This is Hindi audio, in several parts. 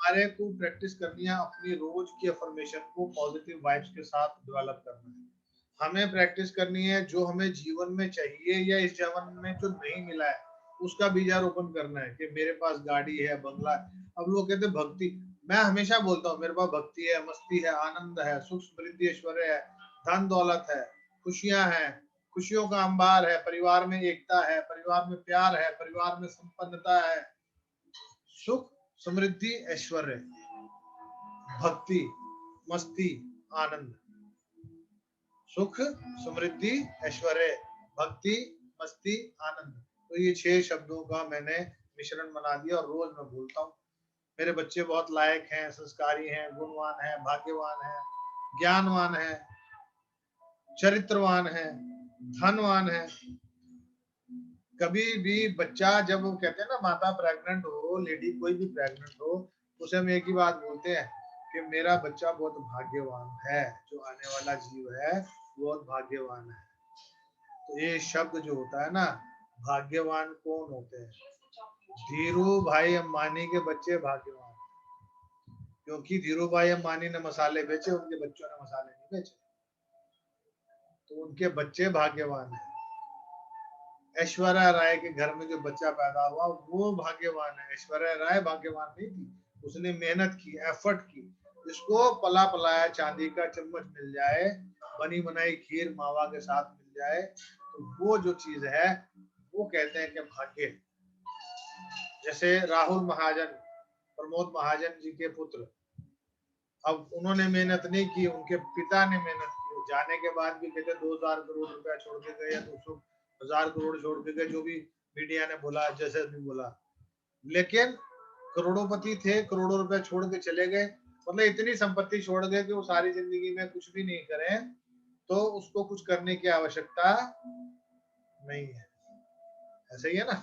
हमारे को प्रैक्टिस करनी है, अपनी रोज की अफर्मेशन को पॉजिटिव वाइब्स के साथ डेवलप करना है। हमें प्रैक्टिस करनी है जो हमें जीवन में चाहिए या इस जीवन में जो नहीं मिला है उसका बीजारोपण करना है, कि मेरे पास गाड़ी है, बंगला है। अब लोग कहते हैं भक्ति, मैं हमेशा बोलता हूँ मेरे पास भक्ति है, मस्ती है, आनंद है, सुख समृद्धि ऐश्वर्य है, धन दौलत है, खुशियां हैं, खुशियों का अंबार है, परिवार में एकता है, परिवार में प्यार है, परिवार में संपन्नता है, सुख समृद्धि ऐश्वर्य, भक्ति, मस्ती, आनंद, सुख समृद्धि ऐश्वर्य, भक्ति, मस्ती, आनंद। तो ये 6 शब्दों का मैंने मिश्रण बना दिया और रोज मैं बोलता हूँ। मेरे बच्चे बहुत लायक हैं, संस्कारी हैं, गुणवान हैं, भाग्यवान हैं, ज्ञानवान हैं, चरित्रवान हैं, धनवान हैं। कभी भी बच्चा, जब वो कहते हैं ना माता प्रेग्नेंट हो, लेडी कोई भी प्रेग्नेंट हो, उसे हम एक ही बात बोलते हैं कि मेरा बच्चा बहुत भाग्यवान है, जो आने वाला जीव है बहुत भाग्यवान है। तो ये शब्द जो होता है ना, भाग्यवान कौन होते हैं? धीरू भाई अंबानी के बच्चे भाग्यवान, क्योंकि धीरू भाई अंबानी ने मसाले बेचे, उनके बच्चों ने मसाले नहीं बेचे, तो उनके बच्चे भाग्यवान है। ऐश्वर्या राय के घर में जो बच्चा पैदा हुआ वो भाग्यवान है। ऐश्वर्या राय भाग्यवान नहीं थी, उसने मेहनत की, एफर्ट की। जिसको पला पलाया चांदी का चम्मच मिल जाए, बनी बनाई खीर मावा के साथ मिल जाए, तो वो जो चीज है वो कहते हैं कि भाग्य। जैसे राहुल महाजन, प्रमोद महाजन जी के पुत्र, अब उन्होंने मेहनत नहीं की, उनके पिता ने मेहनत की, जाने के बाद भी कहते 2,000 करोड़ रुपया छोड़ के गए या 200,000 करोड़ छोड़ के गए, जो भी मीडिया ने बोला, जैसे भी बोला, लेकिन करोड़ोंपति थे, करोड़ों रुपए छोड़ के चले गए। मतलब इतनी संपत्ति छोड़ गए कि वो सारी जिंदगी में कुछ भी नहीं करें तो उसको कुछ करने की आवश्यकता नहीं है। ऐसा ही है ना?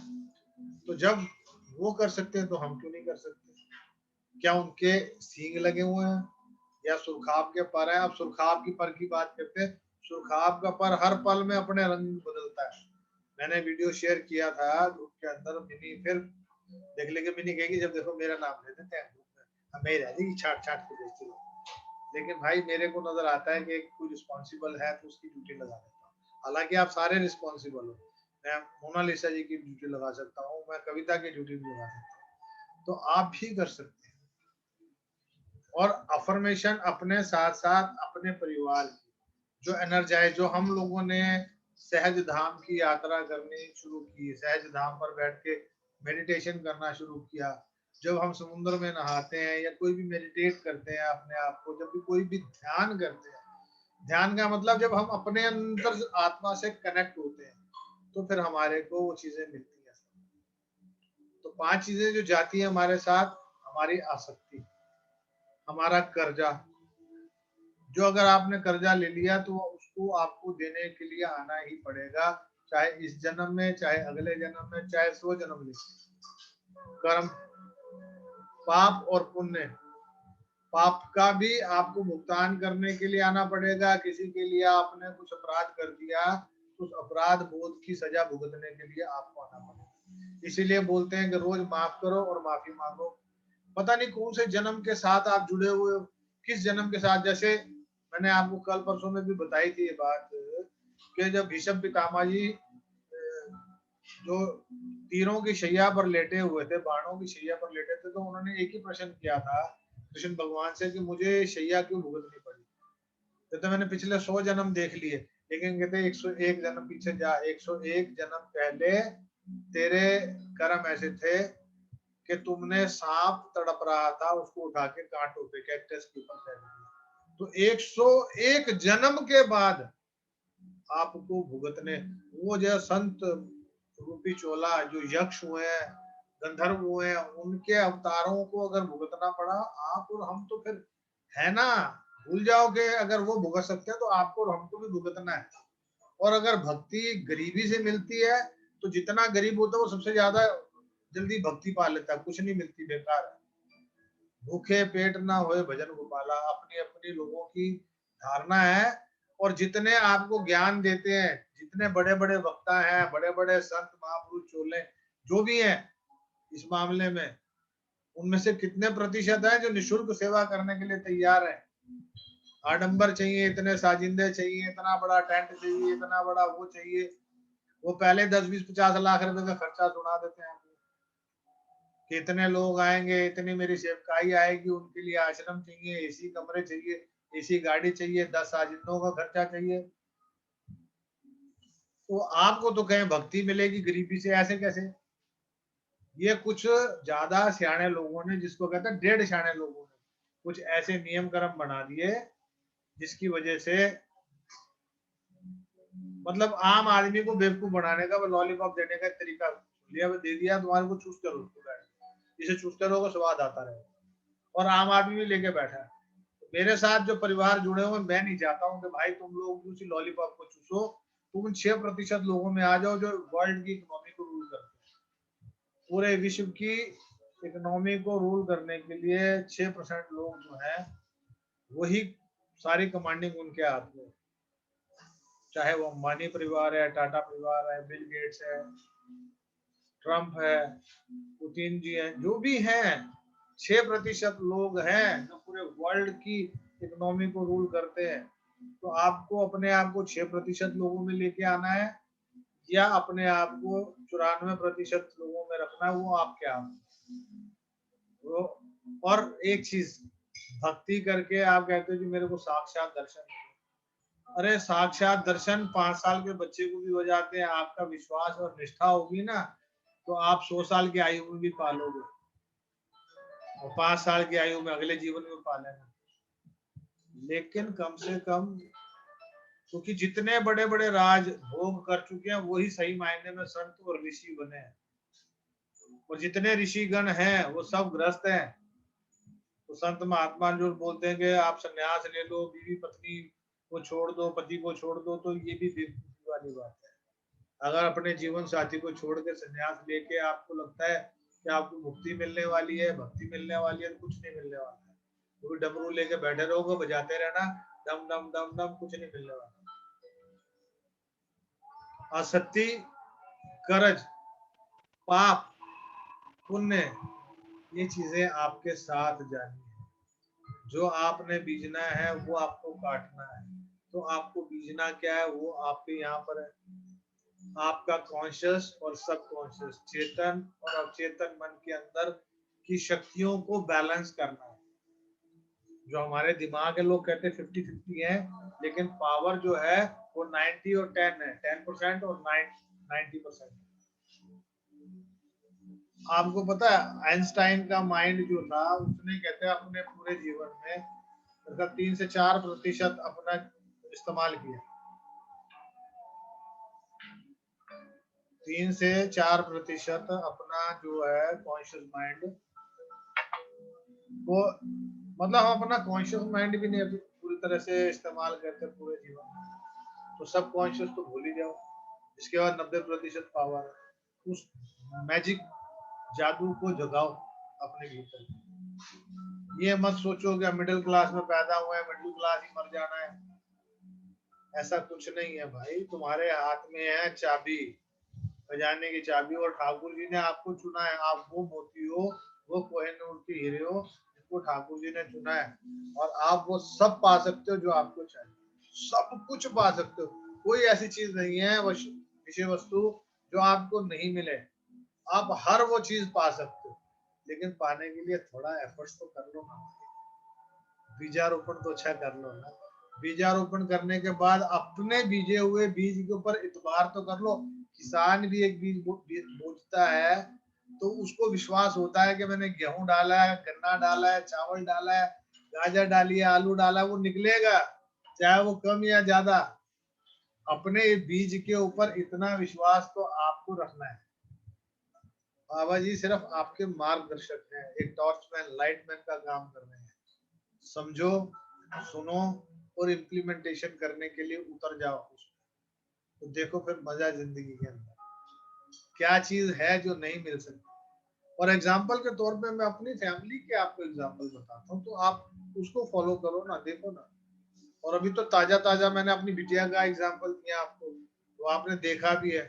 तो जब वो कर सकते हैं तो हम क्यों नहीं कर सकते? क्या उनके सींग लगे हुए हैं या सुरखाब के पर है? अब सुरखाब की पर की बात करते हैं, सुरखाब का पर हर पल में अपने रंग बदलता है। मैंने वीडियो शेयर किया था ग्रुप के अंदर, मिनी फिर देख लेके मिनी कहेगी जब देखो मेरा नाम ले देते हैं ग्रुप में, हमें रहेगी छाट छाट के बेचते लोग। लेकिन भाई मेरे को नजर आता है कि कोई रिस्पॉन्सिबल है तो उसकी ड्यूटी लगा देता हूँ। हालांकि आप सारे रिस्पॉन्सिबल हो, मैं मोनालिसा जी की ड्यूटी लगा सकता हूँ, मैं कविता की ड्यूटी भी लगा सकता हूँ, तो आप भी कर सकते हैं। और अफर्मेशन अपने साथ साथ अपने परिवार की, जो एनर्जाइज, जो हम लोगों ने सहज धाम की यात्रा करनी शुरू की, सहज धाम पर बैठ के मेडिटेशन करना शुरू किया, जब हम समुद्र में नहाते हैं या कोई भी मेडिटेट करते हैं अपने आप को, जब भी कोई भी ध्यान करते हैं, ध्यान का मतलब जब हम अपने अंदर आत्मा से कनेक्ट होते हैं तो फिर हमारे को वो चीजें मिलती हैं। तो 5 चीजें जो जाती है हमारे साथ, हमारी आसक्ति, हमारा कर्जा, जो अगर आपने कर्जा ले लिया तो उसको आपको देने के लिए आना ही पड़ेगा, चाहे इस जन्म में, चाहे अगले जन्म में, चाहे 100 जन्म ले। कर्म, पाप और पुण्य, पाप का भी आपको भुगतान करने के लिए आना पड़ेगा। किसी के लिए आपने कुछ अपराध कर दिया, उस अपराध बोध की सजा भुगतने के लिए आपको आना पड़ेगा। इसीलिए बोलते हैं कि रोज माफ करो और माफी मांगो। पता नहीं कौन से जन्म के साथ आप जुड़े हुए हो, किस जन्म के साथ। जैसे मैंने आपको कल परसों में भी बताई थी ये बात कि जब भीष्म पितामह जी जो तीरों की शैया पर लेटे हुए थे, बाणों की शैया पर लेटे थे, तो उन्होंने एक ही प्रश्न किया था कृष्ण भगवान से कि मुझे शैया क्यों भुगतनी पड़ी? तो मैंने पिछले 100 जन्म देख लिए, लेकिन कहते 101 जन्म पीछे जा, 101 जन्म पहले तेरे कर्म ऐसे थे कि तुमने सांप तड़प रहा था उसको उठा के कांटों पे, कैक्टस के ऊपर फेंक दिया। तो 101 जन्म के बाद आपको भुगतने, वो जो संत रूपी चोला, जो यक्ष हुए हैं, गंधर्व हुए हैं, उनके अवतारों को अगर भुगतना पड़ा, आप और हम तो फिर है ना, भूल जाओगे। अगर वो भुगत सकते हैं तो आपको और हमको भी भुगतना है। और अगर भक्ति गरीबी से मिलती है तो जितना गरीब होता है वो सबसे ज्यादा जल्दी भक्ति पा लेता है, कुछ नहीं मिलती, बेकार है। भूखे पेट ना होए भजन गोपाला, अपनी अपनी लोगों की धारणा है। और जितने आपको ज्ञान देते हैं, जितने बड़े बड़े वक्ता हैं, बड़े बड़े संत महापुरुष चोले जो भी हैं इस मामले में, उनमें से कितने प्रतिशत है जो निशुल्क सेवा करने के लिए तैयार है? आडंबर चाहिए, इतने साजिंदे चाहिए, इतना बड़ा टेंट चाहिए, इतना बड़ा वो चाहिए, वो पहले 10-20-50 लाख रुपए का खर्चा सुना देते हैं कि इतने लोग आएंगे, इतनी मेरी सेवकाई आएगी, उनके लिए आश्रम चाहिए, एसी कमरे चाहिए, एसी गाड़ी चाहिए, 10 साजिंदों का खर्चा चाहिए। तो आपको तो कहीं भक्ति मिलेगी गरीबी से, ऐसे कैसे? ये कुछ ज्यादा सियाने लोगों ने, जिसको कहते हैं डेढ़ सियाने लोगों ने, कुछ ऐसे नियम कर्म बना दिए जिसकी वजह से मतलब आम आदमी को बेवकूफ बनाने का, लॉलीपॉप देने का तरीका लिया, दे दिया, तुम्हारे को चूसते रहो, जिसे चूसते रहोगे स्वाद आता रहेगा, और आम आदमी भी लेके बैठा है। मेरे साथ जो परिवार जुड़े हुए, मैं नहीं चाहता हूँ कि भाई तुम लोग उसी लॉलीपॉप को चूसो, तुम उन 6% लोगों में आ जाओ जो वर्ल्ड की इकोनॉमी को रूल करते हैं। पूरे विश्व की इकोनॉमी को रूल करने के लिए 6% लोग जो है वही सारी कमांडिंग उनके हाथ में, चाहे वो अंबानी परिवार है, टाटा परिवार है, बिल गेट्स है, ट्रंप है, पुतिन जी है, जो भी हैं, 6% लोग हैं जो पूरे वर्ल्ड की इकोनॉमी को रूल करते हैं। तो आपको अपने आप को 6% लोगों में लेके आना है, या अपने आप को 94% लोगों में रखना है, वो आपके आप। और एक चीज, भक्ति करके आप कहते हो कि मेरे को साक्षात दर्शन, अरे साक्षात दर्शन 5 साल के बच्चे को भी हो जाते हैं। आपका विश्वास और निष्ठा होगी ना, तो आप 100 साल की आयु में भी पालोगे, और 5 साल की आयु में अगले जीवन में पालेगा। लेकिन कम से कम, क्योंकि जितने बड़े बड़े राज भोग कर चुके हैं वही सही मायने में संत और ऋषि बने हैं, और जितने ऋषिगण हैं वो सब ग्रस्त हैं। तो संत महात्मा जो बोलते हैं कि आप संन्यास ले लो, बीवी पत्नी को छोड़ दो, पति को छोड़ दो, तो ये भी बेवकूफी वाली बात है। अगर अपने जीवन साथी को छोड़ के संन्यास लेके आपको लगता है कि आपको मुक्ति मिलने वाली है, भक्ति मिलने वाली है, तो कुछ नहीं मिलने वाला है। वो डमरू लेके बैठे रहोगे, बजाते रहना, दम दम दम दम, कुछ नहीं मिलने वाला। असत्य, कर्ज, पाप, पुण्य, ये चीजें आपके साथ जानी है। जो आपने बीजना है वो आपको काटना है। तो आपको बीजना क्या है, वो आपके यहाँ पर है। आपका कॉन्शियस और सबकॉन्शियस, चेतन और अवचेतन मन के अंदर की शक्तियों को बैलेंस करना है। जो हमारे दिमाग के लोग कहते हैं 50-50 है, लेकिन पावर जो है वो 90 और 10 है, 10% और 90%। आपको पता है आइंस्टाइन का माइंड जो था, उसने कहते हैं अपने पूरे जीवन में मतलब 3 से 4% अपना इस्तेमाल किया। 3 से 4% अपना जो है कॉन्शियस माइंड, वो मतलब हम अपना कॉन्शियस माइंड भी नहीं अभी पूरी तरह से इस्तेमाल करते पूरे जीवन में, तो सब कॉन्शियस तो भूल ही जाओ। इसके बाद 90% पावर है। उस मैजिक जादू को जगाओ अपने भीतर। ये मत सोचो कि मिडिल क्लास में पैदा हुआ है, मिडिल क्लास ही मर जाना है, ऐसा कुछ नहीं है भाई। तुम्हारे हाथ में है चाबी, खजाने की चाबी, और ठाकुर जी ने आपको चुना है। आप वो मोती हो, वो कोहिनूर के हीरे हो जिनको ठाकुर जी ने चुना है, और आप वो सब पा सकते हो जो आपको चाहिए, सब कुछ पा सकते हो। कोई ऐसी चीज नहीं है विषय वस्तु जो आपको नहीं मिले, आप हर वो चीज पा सकते हो। लेकिन पाने के लिए थोड़ा एफर्ट्स तो कर लो ना, बीजारोपण तो अच्छा कर लो ना। बीजारोपण करने के बाद अपने बीजे हुए बीज के ऊपर इतबार तो कर लो। किसान भी एक बीज बोता है तो उसको विश्वास होता है कि मैंने गेहूं डाला है, गन्ना डाला है, चावल डाला है, गाजर डाली है, आलू डाला है, वो निकलेगा, चाहे वो कम या ज्यादा। अपने बीज के ऊपर इतना विश्वास तो आपको रखना है। बाबा जी सिर्फ आपके मार्गदर्शक हैं, एक टॉर्चमैन, लाइटमैन का काम कर रहे हैं। समझो, सुनो और इम्प्लीमेंटेशन करने के लिए उतर जाओ उसमें, तो देखो फिर मजा जिंदगी के अंदर। क्या चीज है जो नहीं मिल सकती। और एग्जाम्पल के तौर पे मैं अपनी फैमिली के आपको एग्जाम्पल बताता हूँ, तो आप उसको फॉलो करो ना, देखो ना। और अभी तो ताजा ताजा मैंने अपनी बिटिया का एग्जाम्पल दिया आपको, तो आपने देखा भी है।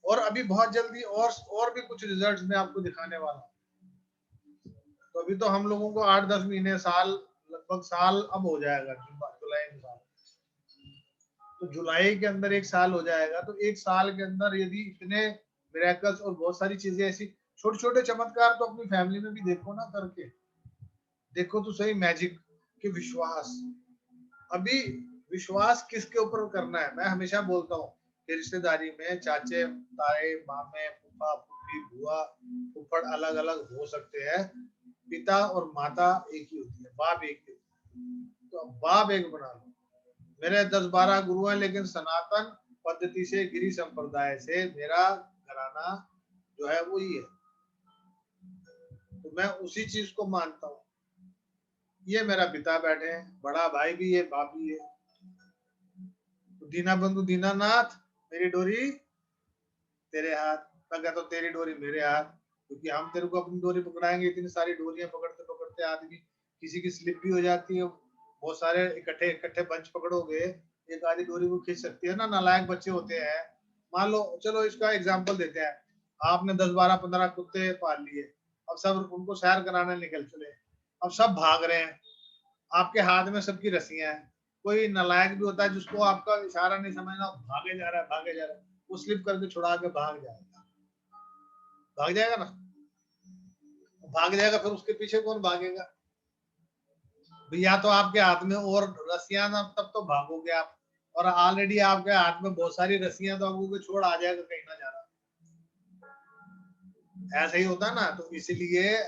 और अभी बहुत जल्दी और भी कुछ रिजल्ट्स मैं आपको दिखाने वाला हूँ। तो अभी तो हम लोगों को 8-10 महीने, साल, लगभग साल अब हो जाएगा, जुलाई में साल, तो जुलाई के अंदर 1 साल हो जाएगा। तो 1 साल के अंदर यदि इतने मिरेकल्स और बहुत सारी चीजें ऐसी छोटे छोटे चमत्कार तो अपनी फैमिली में भी देखो ना करके, देखो तो सही मैजिक कि विश्वास। अभी विश्वास किसके ऊपर करना है? मैं हमेशा बोलता हूँ कि रिश्तेदारी में चाचे, ताए, मामे, फूफा, फूफी, बुआ, फूफड़ अलग अलग हो सकते हैं, पिता और माता एक ही होती है, बाप एक ही होती है। तो अब बाप एक बना लो। मेरे 10-12 गुरु हैं, लेकिन सनातन पद्धति से, गिरी संप्रदाय से मेरा घराना जो है वो ही है, तो मैं उसी चीज को मानता हूँ। ये मेरा पिता बैठे हैं, बड़ा भाई भी है, बाप भी है। तो दीना बंधु दीनानाथ, मेरी डोरी तेरे हाथ, मैं कहता हूँ तेरी डोरी मेरे हाथ, क्योंकि हम तेरे को अपनी डोरी पकड़ाएंगे। इतनी सारी डोरियां पकड़ते पकड़ते आदमी, किसी की स्लिप भी हो जाती है, बहुत सारे इकट्ठे इकट्ठे बंच पकड़ोगे, एक आधी डोरी को खींच सकती है ना। नालायक बच्चे होते हैं, मान लो, चलो इसका एग्जाम्पल देते हैं, आपने 10-12-15 कुत्ते पाल लिए, अब सब उनको सैर कराने निकल चले, अब सब भाग रहे हैं, आपके हाथ में सबकी रस्सियां हैं। कोई नालायक भी होता है जिसको आपका इशारा नहीं समझना, भागे जा रहा है भागे जा रहा है, वो स्लिप करके छुड़ा के भाग जाएगा, भाग जाएगा ना, भाग जाएगा, फिर उसके पीछे कौन भागेगा? या तो आपके हाथ में और रस्सियां ना, तब तो भागोगे आप, और ऑलरेडी आपके हाथ में बहुत सारी रस्सियां, तो आपको छोड़ आ जाएगा कहीं ना जा रहा, ऐसा ही होता ना। तो इसलिए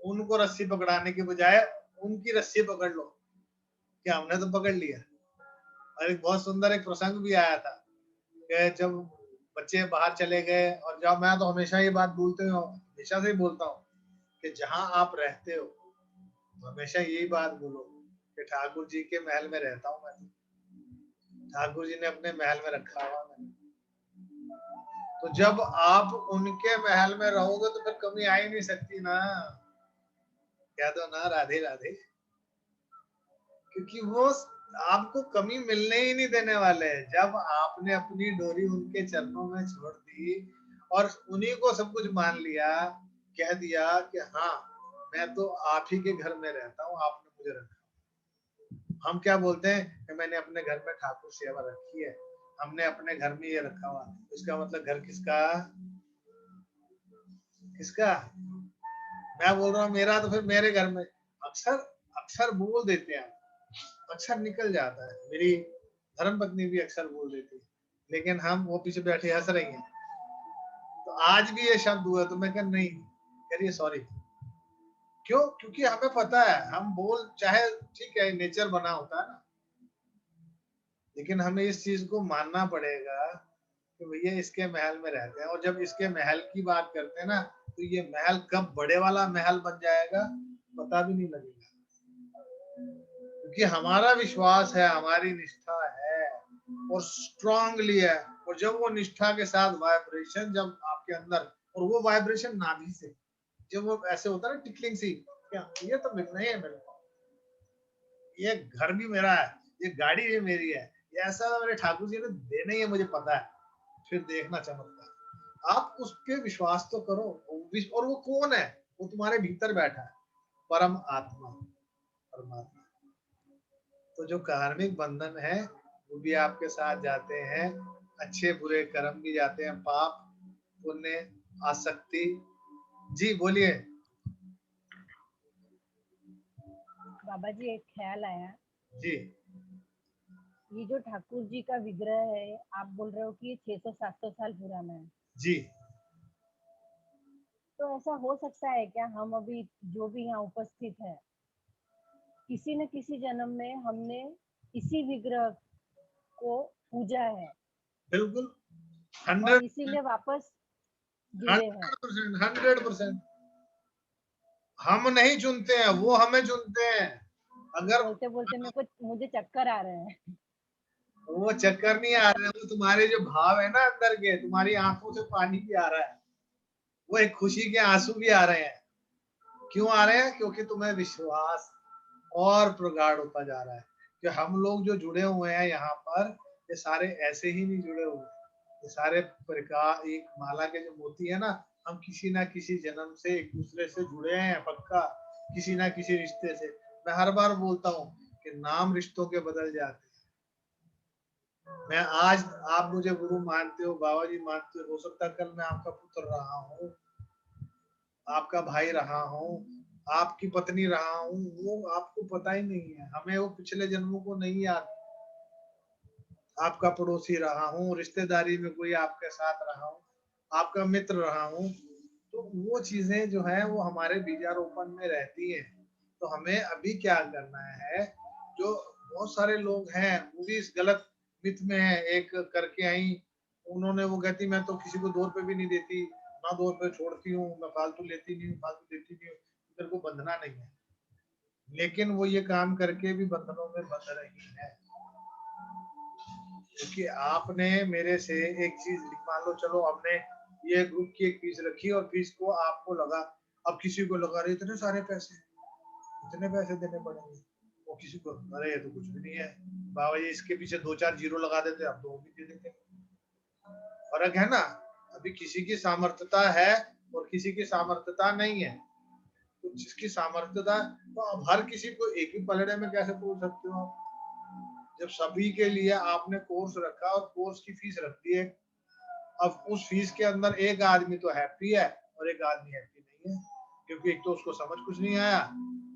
उनको रस्सी पकड़ाने के बजाय उनकी रस्सी पकड़ लो, कि हमने तो पकड़ लिया। और एक बहुत सुंदर एक प्रसंग भी आया था कि जब बच्चे बाहर चले गए, और जब, मैं तो हमेशा ये बात बोलते हूँ, हमेशा से ही बोलता हूँ कि जहां आप रहते हो हमेशा यही बात बोलो कि ठाकुर जी के महल में रहता हूँ मैं, ठाकुर जी ने अपने महल में रखा हुआ मैंने। तो जब आप उनके महल में रहोगे तो फिर कमी आ ही नहीं सकती ना, कह दो ना राधे राधे, क्योंकि वो आपको कमी मिलने ही नहीं देने वाले हैं। जब आपने अपनी डोरी उनके चरणों में छोड़ दी और उन्हीं को सब कुछ मान लिया, कह दिया कि हाँ मैं तो आप ही के घर में रहता हूँ, आपने मुझे रखा। हम क्या बोलते हैं कि मैंने अपने घर में ठाकुर सेवा रखी है, हमने अपने घर में ये रखा हुआ, इसका मतलब घर किसका? किसका? मैं बोल रहा हूँ मेरा, तो फिर मेरे घर में। अक्सर अक्सर बोल देते हैं, अक्सर निकल जाता है, मेरी धर्म पत्नी भी अक्सर बोल देती है, लेकिन हम वो पीछे बैठे हंस रही हैं। तो आज भी ये शब्द हुआ तो मैं कह नहीं, कह रही है सॉरी। क्यों? क्योंकि हमें पता है, हम बोल चाहे ठीक है नेचर बना होता है ना, लेकिन हमें इस चीज को मानना पड़ेगा कि भैया इसके महल में रहते हैं। और जब इसके महल की बात करते हैं ना, तो ये महल कब बड़े वाला महल बन जाएगा पता भी नहीं लगेगा, क्योंकि हमारा विश्वास है, हमारी निष्ठा है और स्ट्रांगली है। और जब वो निष्ठा के साथ वाइब्रेशन जब आपके अंदर, और वो वाइब्रेशन नाभि से जब वो ऐसे होता है ना टिकलिंग सी, क्या ये तो मिलना ही है मेरे को, ये घर भी मेरा है, ये गाड़ी भी मेरी है, ये ऐसा मेरे ठाकुर जी ने देना ही है, मुझे पता है। फिर देखना चमत्कार, आप उस पे विश्वास तो करो। और वो कौन है? वो तुम्हारे भीतर बैठा है, परम आत्मा, परमात्मा। तो जो कार्मिक बंधन है वो भी आपके साथ जाते हैं, अच्छे बुरे कर्म भी जाते हैं, पाप पुण्य आसक्ति। जी बोलिए। बाबा जी एक ख्याल आया, जी ये जो ठाकुर जी का विग्रह है, आप बोल रहे हो कि ये 600-700 साल पुराना है, जी तो ऐसा हो सकता है क्या हम अभी जो भी यहाँ उपस्थित है, किसी न किसी जन्म में हमने इसी विग्रह को पूजा है बिल्कुल, और 100%, इसीलिए वापस जुड़े हैं? 100%, 100%। हम नहीं चुनते हैं, वो हमें चुनते हैं। अगर बोलते बोलते मेरे को मुझे चक्कर आ रहे हैं। वो चक्कर नहीं आ रहा है, वो तुम्हारे जो भाव है ना अंदर के, तुम्हारी आंखों से पानी भी आ रहा है, वो एक खुशी के आंसू भी आ रहे हैं। क्यों आ रहे हैं? क्योंकि तुम्हें विश्वास और प्रगाढ़ होता जा रहा है कि हम लोग जो जुड़े हुए हैं यहाँ पर, ये सारे ऐसे ही नहीं जुड़े हुए, ये सारे प्रकार, एक माला के जो मोती है ना, हम किसी ना किसी जन्म से एक दूसरे से जुड़े हैं पक्का, किसी ना किसी रिश्ते से। मैं हर बार बोलता हूँ कि नाम रिश्तों के बदल जाते हैं। मैं आज, आप मुझे गुरु मानते हो, बाबा जी मानते हो सकता है कल मैं आपका पुत्र रहा हूँ, आपका भाई रहा हूँ, आपकी पत्नी रहा हूँ, वो आपको पता ही नहीं है। हमें वो पिछले जन्मों को नहीं याद। आपका पड़ोसी रहा हूँ, रिश्तेदारी में कोई आपके साथ रहा हूँ, आपका मित्र रहा हूँ, तो वो चीजें जो है वो हमारे बीजारोपण में रहती हैं। तो हमें अभी क्या करना है, जो बहुत सारे लोग हैं वो भी इस गलत मिथ में है। एक करके आई, उन्होंने वो कहती मैं तो किसी को 2 रुपए भी नहीं देती, ना 2 रुपए छोड़ती हूँ, मैं फालतू लेती नहीं हूँ, फालतू देती नहीं हूँ, मेरे को बंधना नहीं है। लेकिन वो ये काम करके भी बंधनों में बंध रही है। क्योंकि आपने मेरे से एक चीज, मान लो चलो हमने ये ग्रुप की एक फीस रखी और फीस को आपको लगा, अब किसी को लगा रहे इतने सारे पैसे, इतने पैसे देने पड़ेंगे, वो किसी को अरे ये तो कुछ भी नहीं है, बाबा जी इसके पीछे 2-4 जीरो लगा देते, अब 2 भी दे देते। फर्क है ना। अभी किसी की सामर्थ्यता है और किसी की सामर्थ्यता नहीं है। तो जिसकी सामर्थ्यता, तो अब हर किसी को एक ही पलड़े में कैसे तोड़ सकते हो आप? जब सभी के लिए आपने कोर्स रखा और कोर्स की फीस रख दी है, अब उस फीस के अंदर एक आदमी तो हैप्पी है और एक आदमी हैप्पी नहीं है, क्योंकि एक तो उसको समझ कुछ नहीं आया,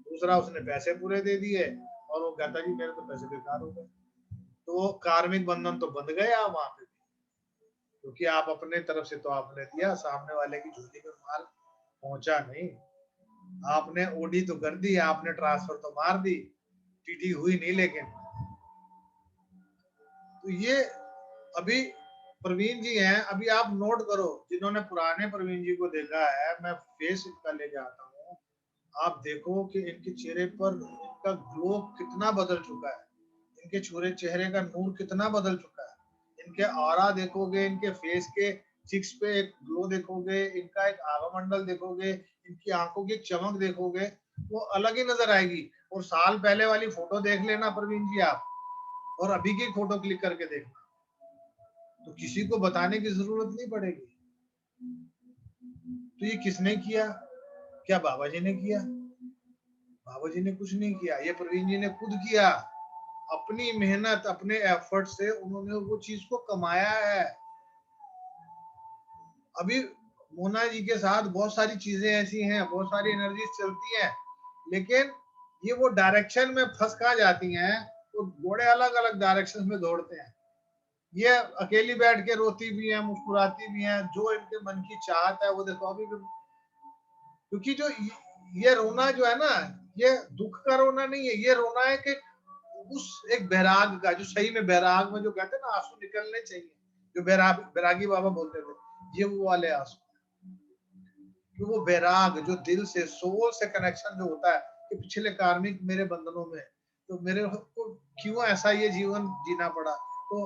दूसरा उसने पैसे पूरे दे दिए और वो कहता कि मेरे तो पैसे बेकार हो गए। तो कार्मिक बंधन तो बंध गए आप वहां पे, क्योंकि आप अपने तरफ से तो आपने दिया, सामने वाले की झोली में माल पहुंचा नहीं। आपने ओडी तो कर दी, आपने ट्रांसफर तो मार दी, टीटी हुई नहीं। लेकिन तो ये अभी प्रवीण जी हैं, अभी आप नोट करो, जिन्होंने पुराने प्रवीण जी को देखा है, मैं फेस इनका लेके आता हूँ, आप देखो कि इनके चेहरे पर इनका ग्लो कितना बदल चुका है, इनके चेहरे का नूर कितना बदल चुका है। इनके ऑरा देखोगे, इनके फेस के चिक्स पे एक ग्लो देखोगे, इनका एक आवामंडल देखोगे, इनकी आंखों की चमक देखोगे, वो अलग ही नजर आएगी। और साल पहले वाली फोटो देख लेना प्रवीण जी आप, और अभी की फोटो क्लिक करके देखना, तो किसी को बताने की जरूरत नहीं पड़ेगी। तो ये किसने किया? क्या बाबा जी ने किया? बाबा जी ने कुछ नहीं किया, ये प्रवीण जी ने खुद किया। अपनी मेहनत, अपने एफर्ट से उन्होंने वो चीज को कमाया है। अभी मोना जी के साथ बहुत सारी चीजें ऐसी हैं, बहुत सारी एनर्जी चलती हैं, लेकिन ये वो डायरेक्शन में फंस खा जाती हैं, तो घोड़े अलग अलग डायरेक्शन में दौड़ते हैं। ये अकेली बैठ के रोती भी है, मुस्कुराती भी है, जो इनके मन की चाहत है वो देखो अभी भी। क्योंकि जो ये रोना जो है ना, ये दुख का रोना नहीं है, ये रोना है कि उस एक बैराग का, जो सही में बैराग में जो कहते हैं ना आंसू निकलने चाहिए, जो बैरागी बाबा बोलते थे, ये वो वाले आंसू। कि वो बैराग जो दिल से, सोल से कनेक्शन जो होता है कि पिछले कार्मिक मेरे बंधनों में, तो मेरे को क्यों ऐसा ये जीवन जीना पड़ा। तो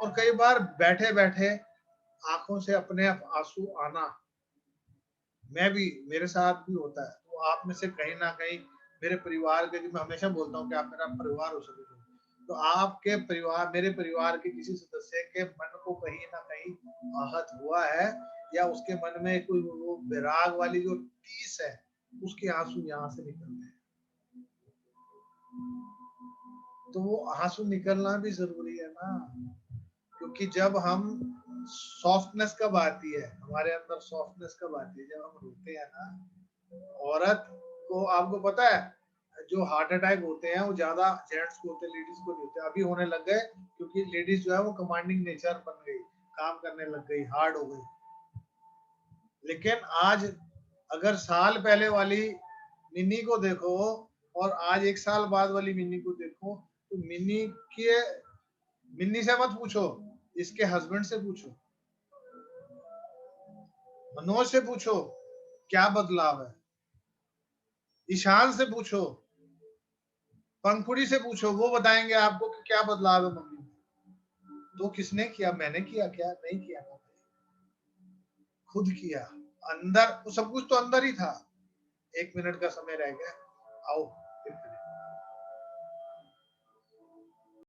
और कई बार बैठे बैठे आंखों से अपने आंसू आना, मैं भी, मेरे साथ भी होता है। तो आप में से कहीं ना कहीं मेरे परिवार के, मैं हमेशा बोलता हूँ कि आप मेरा परिवार हो सके, तो आपके परिवार, मेरे परिवार के किसी सदस्य के मन को कहीं ना कहीं आहत हुआ है, या उसके मन में कोई वो विराग वाली जो टीस है, उसके आंसू यहाँ से निकलते हैं। तो वो आंसू निकलना भी जरूरी है ना, क्योंकि जब हम सॉफ्टनेस कब आती है हमारे अंदर, सॉफ्टनेस कब आती है जब हम रोते हैं ना। औरत को, आपको पता है, जो हार्ट अटैक होते हैं वो ज्यादा जेंट्स को होते हैं, लेडीज को नहीं होते। अभी होने लग गए, क्योंकि लेडीज जो है वो कमांडिंग नेचर बन गई, काम करने लग गई, हार्ड हो गई। लेकिन आज अगर साल पहले वाली मिन्नी को देखो और आज 1 साल बाद वाली मिन्नी को देखो, तो के मिन्नी से मत पूछो, इसके हस्बैंड से पूछो, मनोज से पूछो क्या बदलाव है, ईशान से पूछो, पंखुड़ी से पूछो, वो बताएंगे आपको कि क्या बदलाव है मम्मी में। तो किसने किया? मैंने किया क्या? नहीं किया, खुद किया। अंदर तो सब कुछ तो अंदर ही था। 1 मिनट का समय रह गया, आओ